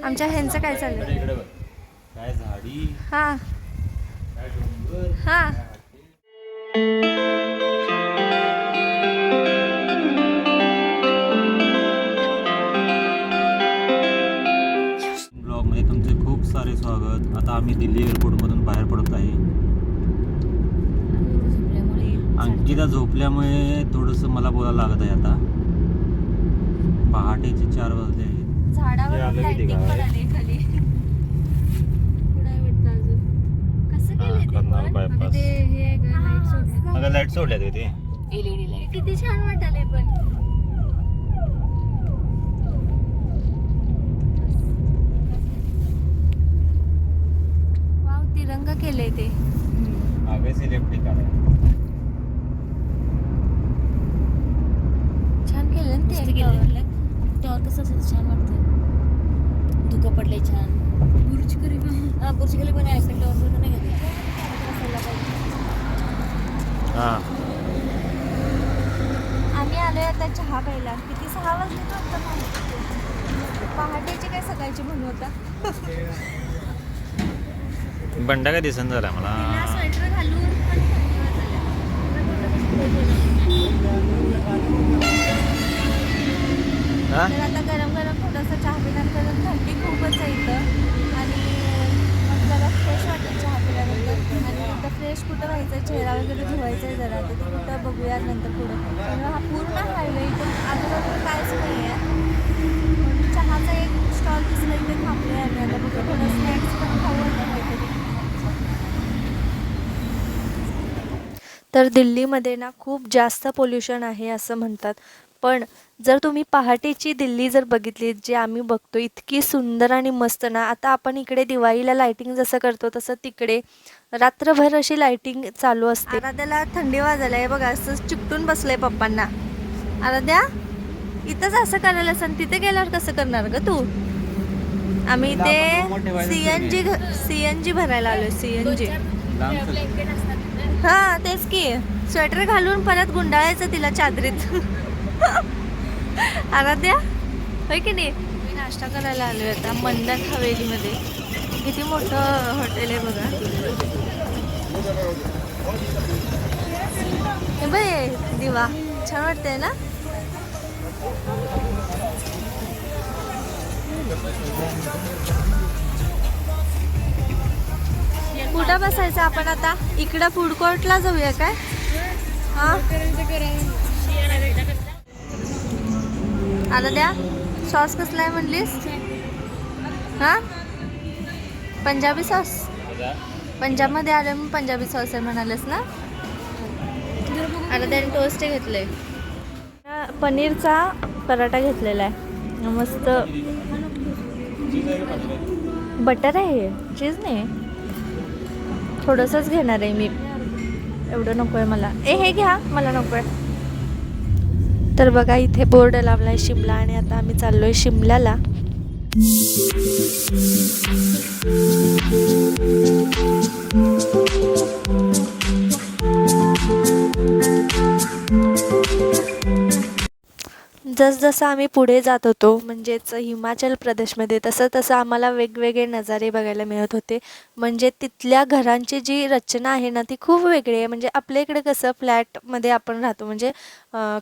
आमच्या ह्यांचं काय चाललंय? काय झाडी, हा काय डोंगर, हा ब्लॉग मध्ये तुमचे खूप सारे स्वागत. आता आम्ही दिल्ली एअरपोर्ट मधून बाहेर पडत आहे. अंकिता झोपल्यामुळे थोडस मला बोलायला लागत आहे. आता पहाटेचे 4 वाजले आहेत. झाडावर लाइटिंग पण आली खाली. पुढे भेटतं अजून. कसं केलंय ते पण? ते हे लाईट सोडले. अगं लाईट सोडल्यात ते एलईडी लाईट. किती छान वाटले पण. वाव, तिरंगा केलंय ते. आगेच इलेक्ट्रिक आहे. छान केलं ना ते. त्यावर कसं छान वाटतं. धुकं पडलंय छान. बुर्ज खलिफा. बुर्ज खलिफा नाही ऐकलं. त्यावर नाही गेले. आम्ही आलोय आता चहा प्यायला. किती 6 वाजले वाटतं. पहाटेची काय सकाळची म्हणू होता. बंडा काय दिसन झाला मला. स्वेटर घालून पण तर आता गरम गरम थोडासा चहा पिणार. कारण थंडी खूपच आहे इथं. आणि मग जरा फ्रेश वाटेल चहा पिल्यानंतर. आणि आता फ्रेश कुठं व्हायचं, चेहरा वगैरे धुवायचा आहे जरा. तर ते कुठं बघूया नंतर पुढं. कारण हा पूर्ण हायवे इथून आजूबाजूला काहीच नाही आहे. म्हणून चहाचा एक स्टॉल दिसला इथे थांबले आम्ही. आता बघू थोडं स्नॅक्स पण खाऊ आता काहीतरी. तर दिल्लीमध्ये ना खूप जास्त पोल्युशन आहे असं म्हणतात. पण जर तुम्ही पहाटेची दिल्ली जर बघितली, जे आम्ही बघतो इतकी सुंदर आणि मस्त ना. आता आपण इकडे दिवाळीला लाईटिंग जसं करतो तसं तिकडे रात्रभर अशी लाईटिंग चालू असते. आराध्याला थंडी वाजायला आहे बघा. असं चिकटून बसलंय पप्पांना. आराध्या इथंच असं करायला असं, तिथे गेल्यावर कसं करणार ग तू? आम्ही इथे सीएनजी भरायला आलोय. सीएनजी. हा तेच की. स्वेटर घालून परत गुंडाळायचं तिला चादरीत. आराध्या होय की नाही. मी नाश्ता करायला आलोय आता मंडन हवेलीमध्ये. किती मोठं हॉटेल आहे बघा. हे बाय दिवा छान वाटतंय ना. कुठं बसायचं आपण आता? इकडं फूड कोर्टला जाऊया काय? हा आता द्या. सॉस कसला आहे म्हणलीस? हा पंजाबी सॉस. पंजाबमध्ये आलं मग पंजाबी सॉस आहे म्हणालेस ना. आता त्याने टोस्ट घेतलंय. पनीरचा पराठा घेतलेला आहे मस्त. बटर आहे, चीज नाही. थोडंसंच घेणार आहे मी. एवढं नको आहे मला. हे घ्या, मला नको आहे. तर बघा इथे बोर्ड लावलाय शिमला. आणि आता आम्ही चाललोय शिमल्याला. जसजसं आम्ही पुढे जात होतो म्हणजेच हिमाचल प्रदेशमध्ये, तसं तसं आम्हाला वेगवेगळे नजारे बघायला मिळत होते. म्हणजे तिथल्या घरांची जी रचना आहे ना ती खूप वेगळी आहे. म्हणजे आपल्या इकडे कसं फ्लॅटमध्ये आपण राहतो, म्हणजे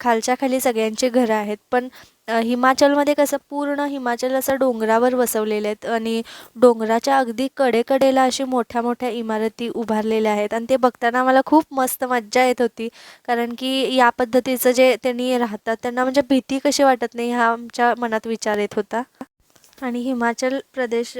खालच्या खाली सगळ्यांची घरं आहेत. पण हिमाचलमध्ये कसं पूर्ण हिमाचल असं डोंगरावर वसवलेले आहेत. आणि डोंगराच्या अगदी कडेकडेला अशी मोठ्या मोठ्या इमारती उभारलेल्या आहेत. आणि ते बघताना मला खूप मस्त मज्जा येत होती. कारण की या पद्धतीचं जे त्यांनी राहतात त्यांना म्हणजे भीती कशी वाटत नाही हा आमच्या मनात विचार येत होता. आणि हिमाचल प्रदेश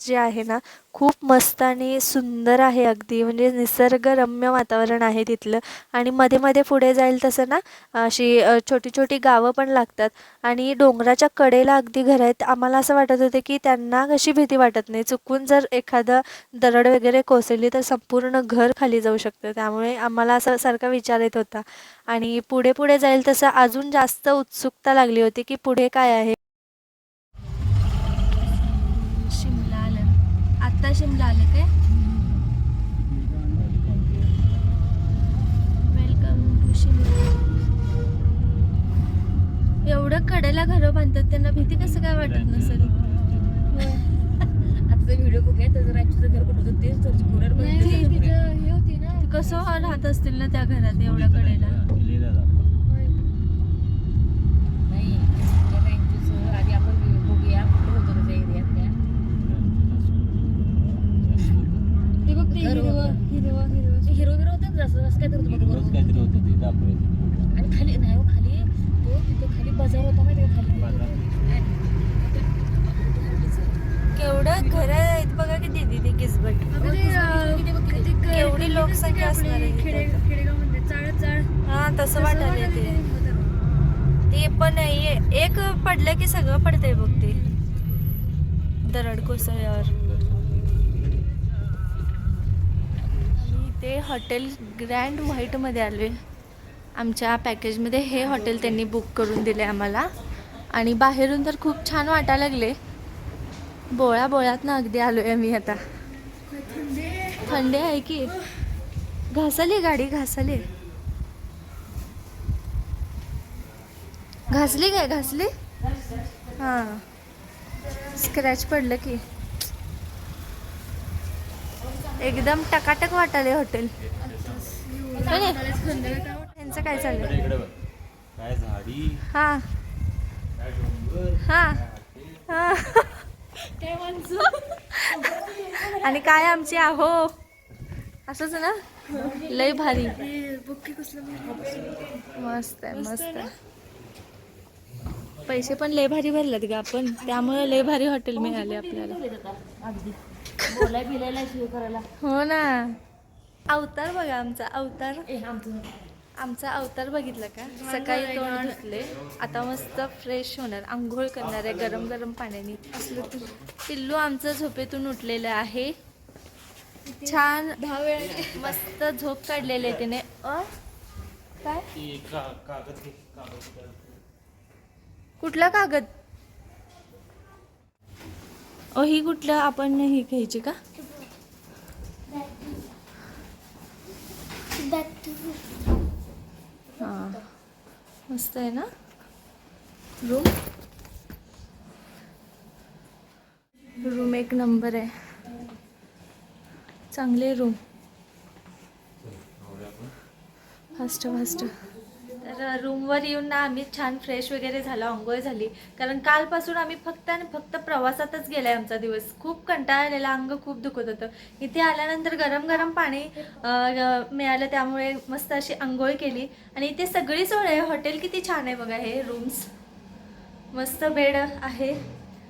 जे आहे ना खूप मस्त आणि सुंदर आहे. अगदी म्हणजे निसर्गरम्य वातावरण आहे तिथलं. आणि मध्ये मध्ये पुढे जाईल तसं ना अशी छोटी छोटी गावं पण लागतात. आणि डोंगराच्या कडेला अगदी घरं आहेत. आम्हाला असं वाटत होतं की त्यांना कशी भीती वाटत नाही. चुकून जर एखादं दरड वगैरे कोसळली तर संपूर्ण घर खाली जाऊ शकतं. त्यामुळे आम्हाला असं सारखा विचार येत होता. आणि पुढे पुढे जाईल तसं अजून जास्त उत्सुकता लागली होती की पुढे काय आहे. शिमला आलं. आत्ता शिमला आले काय? Welcome to Shimla. एवढं कडेला घरं बांधतात, त्यांना भीती कसं काय वाटत नसेल. कसं राहत असतील ना त्या घरात एवढ्या कडेला. लिहिलं जातं. नाही रँचूचं आधी आपण बघूया कुठं होतं त्याच्या एरियात त्या. ते बघ ते हिरवं हिरवं होतं ना जसं असं काय होतं बघ हिरवंच काहीतरी होतं ते दाखवायचं. आणि खाली नाही हो खाली तो तिथे खाली बाजार होता माहिती का खाली केवढं घर आहेत बघा की दीदी ते किसबट. केवढी लोकसंख्या असणार आहे खेडेगाव मध्ये चाळ हा तसं वाटायला ते पण नाहीये. एक पडलं की सगळं पडतंय बघ ते दरड कोसळल्यावर. आणि ते हॉटेल ग्रँड व्हाईटमध्ये आलोय. आमच्या पॅकेजमध्ये हे हॉटेल त्यांनी बुक करून दिले आम्हाला. आणि बाहेरून तर खूप छान वाटायला लागले. बोळ्यात ना अगदी आलोय मी आता. थंडी आहे की घासली गाडी घासली काय घासली हां स्क्रॅच पडलं की एकदम टकाटक वाटाले हॉटेल. त्यांचं काय चाललंय इकडे बघ. काय झाडी हां काय डोंगर हां हां आणि काय आमची आहो असंच ना. लय भारी मस्त आहे मस्त आहे. पैसे पण लय भारी भरलेत ग आपण त्यामुळे लय भारी हॉटेल मिळाले आपल्याला. अगदी बोलाय बिलायला शिव करायला. हो ना. अवतार बघा आमचा अवतार. आमचं आमचा अवतार बघितला का. सकाळी तोंड धुतले आता मस्त फ्रेश होणार आंघोळ करणार आहे गरम गरम पाण्याने. असलं तर पिल्लू आमचं झोपेतून उठलेलं आहे. छान 10 वेळा मस्त झोप काढलेली आहे तिने. काय कुठला कागद ही कुठलं आपण ही घ्यायची का. हां मस्त आहे ना रूम एक नंबर आहे. चांगले रूम फास्ट. तर रूमवर येऊन ना आम्ही छान फ्रेश वगैरे झालो आंघोळ झाली. कारण कालपासून आम्ही फक्त आणि फक्त प्रवासातच गेलाय आमचा दिवस. खूप कंटाळा आलेला अंग खूप दुखत होतं. इथे आल्यानंतर गरम गरम पाणी मिळालं त्यामुळे मस्त अशी आंघोळ केली. आणि इथे सगळी सोय आहे. हॉटेल किती छान आहे बघा. हे रूम्स मस्त बेड आहे.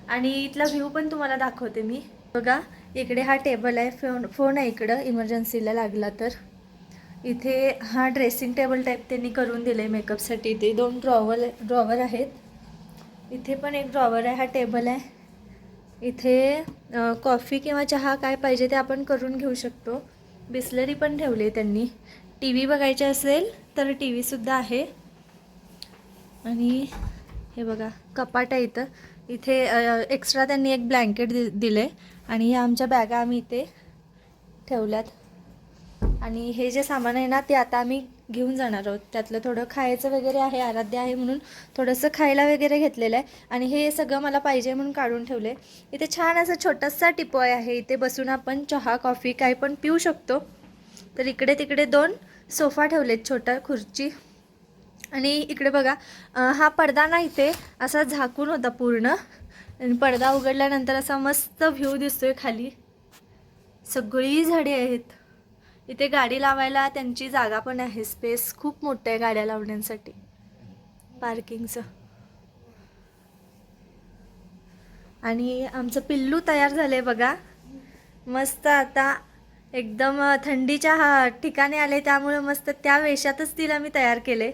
आणि इथला व्ह्यू पण तुम्हाला दाखवते मी. बघा इकडे हा टेबल आहे. फोन आहे इकडं इमर्जन्सीला लागला तर. इथे हा ड्रेसिंग टेबल टाईप त्यांनी करून दिलं आहे मेकअपसाठी. इथे 2 ड्रॉवर आहेत. इथे पण एक ड्रॉवर आहे. हा टेबल आहे. इथे कॉफी किंवा चहा काय पाहिजे ते आपण करून घेऊ शकतो. बिस्लरी पण ठेवली आहे त्यांनी. टी व्ही बघायचे असेल तर टी व्हीसुद्धा आहे. आणि हे बघा कपाट आहे इथं. इथे एक्स्ट्रा त्यांनी एक ब्लँकेट दिले. आणि ह्या आमच्या बॅगा आम्ही इथे ठेवल्यात. आणि हे जे सामान आहे ना ते आता आम्ही घेऊन जाणार आहोत. त्यातलं थोडं खायचं वगैरे आहे. आराध्य आहे म्हणून थोडंसं खायला वगैरे घेतलेलं आहे. आणि हे सगळं मला पाहिजे म्हणून काढून ठेवले. इथे छान असं छोटासा टिपॉय आहे. इथे बसून आपण चहा कॉफी काही पण पिऊ शकतो. तर इकडे तिकडे 2 सोफा ठेवलेत छोटा खुर्ची. आणि इकडे बघा हा पडदा ना इथे असा झाकून होता पूर्ण. आणि पडदा उघडल्यानंतर असा मस्त व्ह्यू दिसतोय खाली. सगळी झाडे आहेत. इथे गाडी लावायला त्यांची जागा पण आहे. स्पेस खूप मोठं आहे गाड्या लावण्यासाठी पार्किंगचं. आणि आमचं पिल्लू तयार झालंय बघा मस्त. आता एकदम थंडीच्या ठिकाणी आले त्यामुळे मस्त त्या वेशातच तिला मी तयार केले.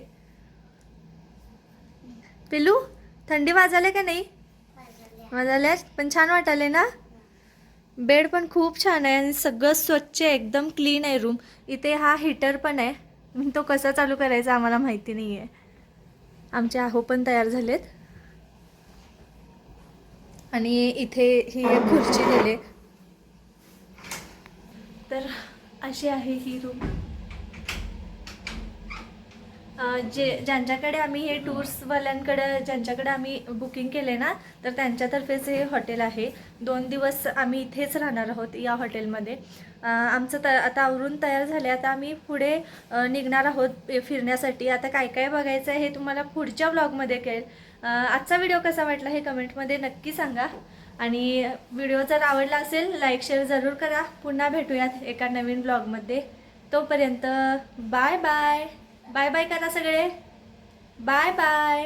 पिल्लू थंडी वाजाले का नाही. वाजाले पण छान वाटाले ना. बेड पण खूप छान आहे आणि सगळं स्वच्छ आहे एकदम क्लीन आहे रूम. इथे हा हीटर पण आहे. तो कसा चालू करायचा आम्हाला माहिती नाही आहे. आमचे आहो पण तयार झालेत. आणि इथे ही एक खुर्ची दिली. तर अशी आहे ही रूम. ज्यांच्याकडे आम्ही हे टूर्सवाल्यांकडे ज्यांच्याकडे आम्ही बुकिंग केले ना, तर त्यांच्यातर्फेच हे हॉटेल आहे. 2 दिवस आम्ही इथेच राहणार आहोत या हॉटेलमध्ये. आमचं आता आवरून तयार झाले. आता आम्ही पुढे निघणार आहोत फिरण्यासाठी. आता काय काय बघायचं आहे हे तुम्हाला पुढच्या व्लॉगमध्ये कळेल. आजचा व्हिडिओ कसा वाटला हे कमेंटमध्ये नक्की सांगा. आणि व्हिडिओ जर आवडला असेल लाईक शेअर जरूर करा. पुन्हा भेटूयात एका नवीन व्लॉगमध्ये. तोपर्यंत बाय बाय. बाय बाय करा सगळे. Bye bye.